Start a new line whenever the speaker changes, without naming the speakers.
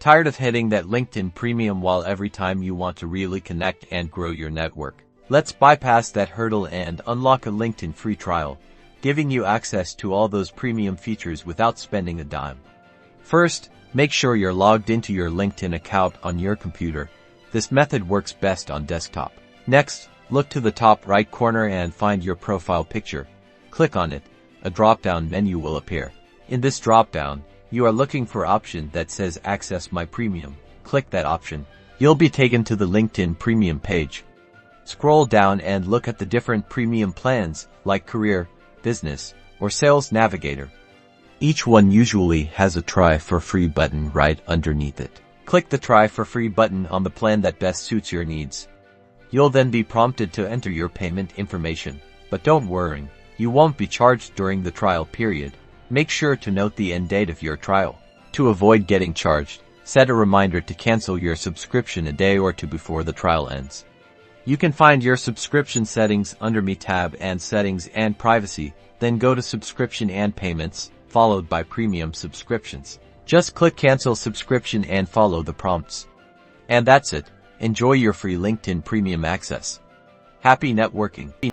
Tired of hitting that LinkedIn Premium wall every time you want to really connect and grow your network? Let's bypass that hurdle and unlock a LinkedIn free trial, giving you access to all those premium features without spending a dime. First, make sure you're logged into your LinkedIn account on your computer. This method works best on desktop. Next, look to the top right corner and find your profile picture. Click on it. A drop-down menu will appear. In this drop-down, you are looking for an option that says Access My Premium. Click that option. You'll be taken to the LinkedIn Premium page. Scroll down and look at the different premium plans like Career, Business, or Sales Navigator. Each one usually has a Try for Free button right underneath it. Click the Try for Free button on the plan that best suits your needs. You'll then be prompted to enter your payment information. But don't worry, you won't be charged during the trial period. Make sure to note the end date of your trial. To avoid getting charged, set a reminder to cancel your subscription a day or two before the trial ends. You can find your subscription settings under Me tab and Settings and Privacy, then go to Subscription and Payments, followed by Premium Subscriptions. Just click Cancel Subscription and follow the prompts. And that's it. Enjoy your free LinkedIn Premium access. Happy networking.